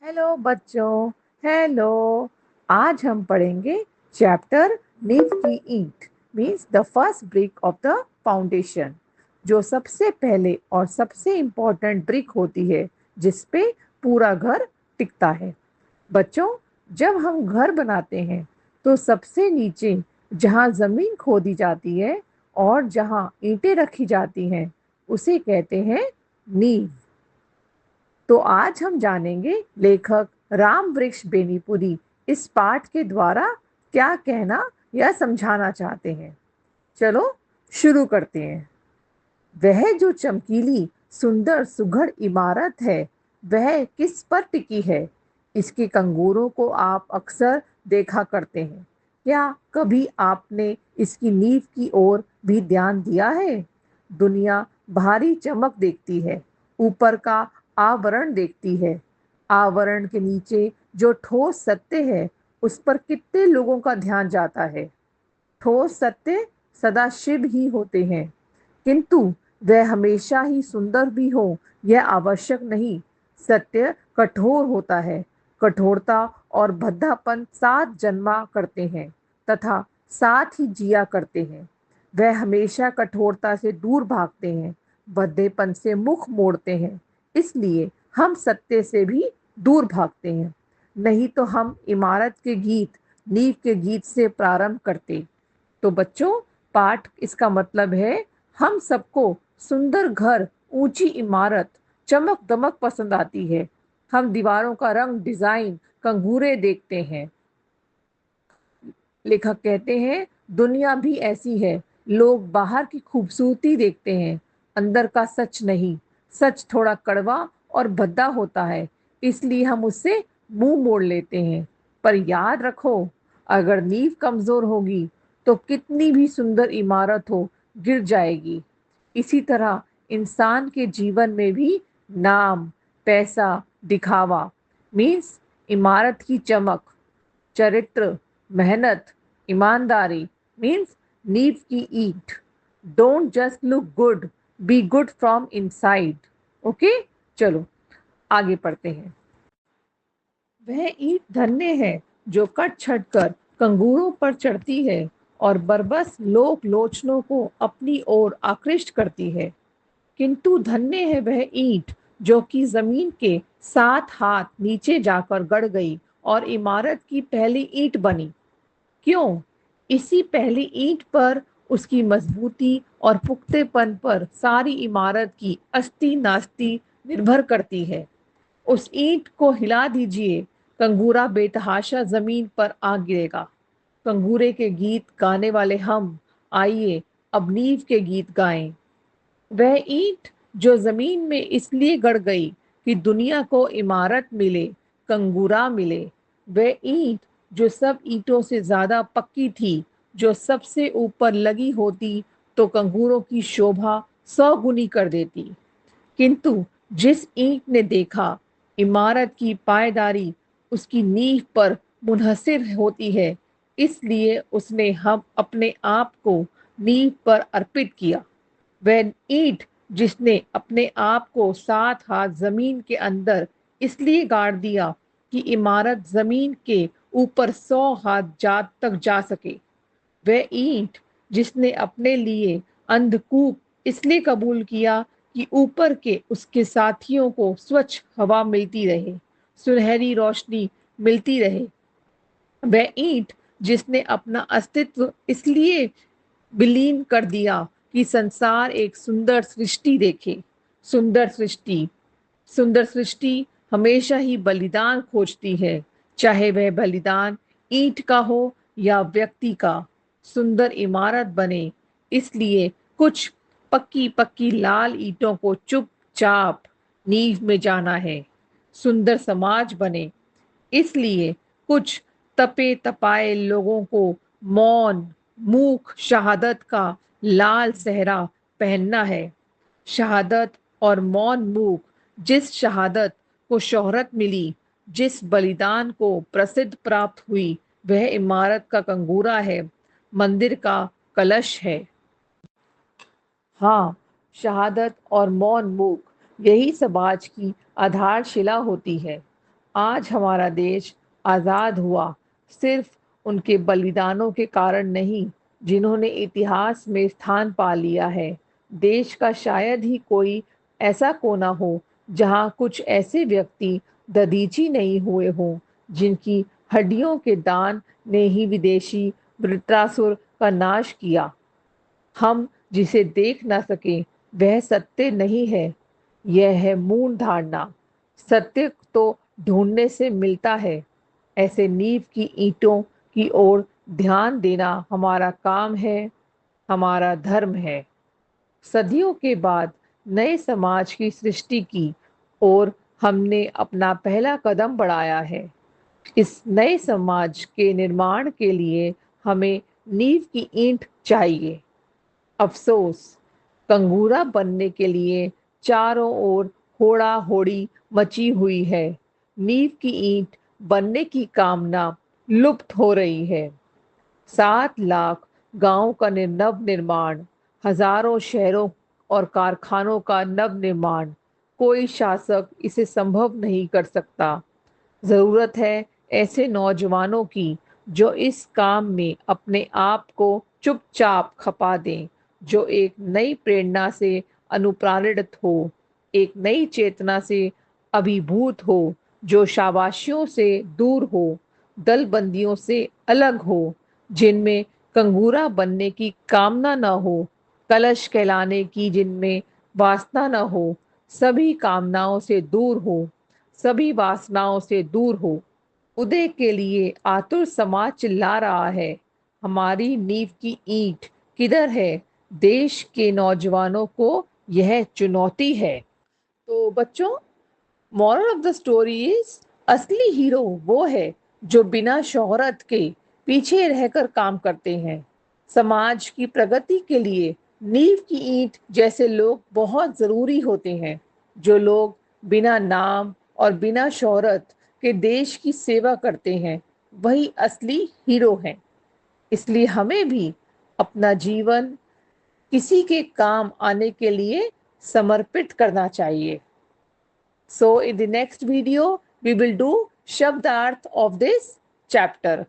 Hello बच्चों। Hello. आज हम पढ़ेंगे चैप्टर नींव की ईंट means the first brick of the foundation, जो सबसे पहले और सबसे इम्पोर्टेंट ब्रिक होती है जिस पे पूरा घर टिकता है। बच्चों, जब हम घर बनाते हैं तो सबसे नीचे जहाँ ज़मीन खोदी जाती है और जहाँ ईंटें रखी जाती हैं उसे कहते हैं नींव। तो आज हम जानेंगे लेखक राम वृक्ष बेनीपुरी इस पाठ के द्वारा क्या कहना या समझाना चाहते हैं। चलो शुरू करते हैं। वह जो चमकीली सुंदर सुघड़ इमारत है वह किस पर टिकी है? इसके कंगूरों को आप अक्सर देखा करते हैं। क्या कभी आपने इसकी नींव की ओर भी ध्यान दिया है? दुनिया भारी चमक देखती है, ऊपर का आवरण देखती है। आवरण के नीचे जो ठोस सत्य है उस पर कितने लोगों का ध्यान जाता है? ठोस सत्य सदाशिव ही होते हैं, किंतु वह हमेशा ही सुंदर भी हो यह आवश्यक नहीं। सत्य कठोर होता है। कठोरता और भद्दापन साथ जन्मा करते हैं तथा साथ ही जिया करते हैं। वह हमेशा कठोरता से दूर भागते हैं, भद्देपन से मुख मोड़ते हैं। इसलिए हम सत्य से भी दूर भागते हैं। नहीं तो हम इमारत के गीत नींव के गीत से प्रारंभ करते। तो बच्चों, पाठ इसका मतलब है हम सबको सुंदर घर, ऊंची इमारत, चमक दमक पसंद आती है। हम दीवारों का रंग, डिजाइन, कंगूरे देखते हैं। लेखक कहते हैं दुनिया भी ऐसी है। लोग बाहर की खूबसूरती देखते हैं, अंदर का सच नहीं। सच थोड़ा कड़वा और भद्दा होता है, इसलिए हम उससे मुंह मोड़ लेते हैं। पर याद रखो, अगर नींव कमजोर होगी तो कितनी भी सुंदर इमारत हो गिर जाएगी। इसी तरह इंसान के जीवन में भी नाम, पैसा, दिखावा मीन्स इमारत की चमक, चरित्र, मेहनत, ईमानदारी मीन्स नींव की ईंट। Don't just look good, be good from inside. Okay, चलो आगे पढ़ते हैं। वह ईंट धन्य है जो कट छट कर कंगूरों पर चढ़ती है और बरबस लोक लोचनों को अपनी ओर आकृष्ट करती है। किंतु धन्य है वह ईंट जो कि जमीन के 7 हाथ नीचे जाकर गड़ गई और इमारत की पहली ईंट बनी। क्यों? इसी पहली ईंट पर, उसकी मजबूती और पुख्तेपन पर सारी इमारत की अस्ती नास्ती निर्भर करती है। उस ईंट को हिला दीजिए, कंगूरा बेतहाशा जमीन पर आ गिरेगा। कंगूरे के गीत गाने वाले हम, आइए अब नींव के गीत गाएं। वह ईंट जो जमीन में इसलिए गड़ गई कि दुनिया को इमारत मिले, कंगूरा मिले। वह ईंट जो सब ईंटों से ज्यादा पक्की थी, जो सबसे ऊपर लगी होती तो कंगूरों की शोभा 100 गुनी कर देती। किंतु जिस ईंट ने देखा इमारत की पायदारी उसकी नींव पर मुनहसिर होती है, इसलिए उसने हम अपने आप को नींव पर अर्पित किया। वह ईंट जिसने अपने आप को 7 हाथ जमीन के अंदर इसलिए गाड़ दिया कि इमारत जमीन के ऊपर 100 हाथ तक जा सके। वह ईंट जिसने अपने लिए अंधकूप इसलिए कबूल किया कि ऊपर के उसके साथियों को स्वच्छ हवा मिलती रहे, सुनहरी रोशनी मिलती रहे। वह ईंट जिसने अपना अस्तित्व इसलिए विलीन कर दिया कि संसार एक सुंदर सृष्टि देखे। सुंदर सृष्टि, सुंदर सृष्टि हमेशा ही बलिदान खोजती है, चाहे वह बलिदान ईंट का हो या व्यक्ति का। सुंदर इमारत बने इसलिए कुछ पक्की पक्की लाल ईंटों को चुपचाप नींव में जाना है। सुंदर समाज बने इसलिए कुछ तपे तपाए लोगों को मौन मूक शहादत का लाल सहरा पहनना है। शहादत और मौन मूक, जिस शहादत को शोहरत मिली, जिस बलिदान को प्रसिद्ध प्राप्त हुई, वह इमारत का कंगूरा है, मंदिर का कलश है। हाँ, शहादत और मौन मूक यही समाज की आधारशिला होती है। आज हमारा देश आज़ाद हुआ सिर्फ उनके बलिदानों के कारण नहीं, जिन्होंने इतिहास में स्थान पा लिया है। देश का शायद ही कोई ऐसा कोना हो जहां कुछ ऐसे व्यक्ति दधीची नहीं हुए हों, जिनकी हड्डियों के दान ने ही विदेशी वृत्रासुर का नाश किया। हम जिसे देख ना सके वह सत्य नहीं है, यह है मूल धारणा। सत्य तो ढूंढने से मिलता है। ऐसे नींव की ईंटों की ओर ध्यान देना हमारा काम है, हमारा धर्म है। सदियों के बाद नए समाज की सृष्टि की और हमने अपना पहला कदम बढ़ाया है। इस नए समाज के निर्माण के लिए हमें नींव की ईंट चाहिए। अफसोस, कंगूरा बनने के लिए चारों ओर होड़ा होड़ी मची हुई है। नींव की ईंट बनने की कामना लुप्त हो रही है। 7 लाख गांवों का नव निर्माण, हजारों शहरों और कारखानों का नव निर्माण, कोई शासक इसे संभव नहीं कर सकता। जरूरत है ऐसे नौजवानों की जो इस काम में अपने आप को चुपचाप खपा दें, जो एक नई प्रेरणा से अनुप्राणित हो, एक नई चेतना से अभिभूत हो, जो शाबाशियों से दूर हो, दलबंदियों से अलग हो, जिनमें कंगूरा बनने की कामना न हो, कलश कहलाने की जिनमें वासना न हो, सभी कामनाओं से दूर हो, सभी वासनाओं से दूर हो। उदय के लिए आतुर समाज चिल्ला रहा है, हमारी नींव की ईंट किधर है? देश के नौजवानों को यह चुनौती है। तो बच्चों, moral of the story is, असली हीरो वो है जो बिना शोहरत के पीछे रहकर काम करते हैं। समाज की प्रगति के लिए नींव की ईंट जैसे लोग बहुत जरूरी होते हैं, जो लोग बिना नाम और बिना शोहरत के देश की सेवा करते हैं, वही असली हीरो हैं। इसलिए हमें भी अपना जीवन किसी के काम आने के लिए समर्पित करना चाहिए। So in the next video, we will do Shabdarth of this chapter.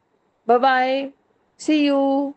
Bye bye. See you.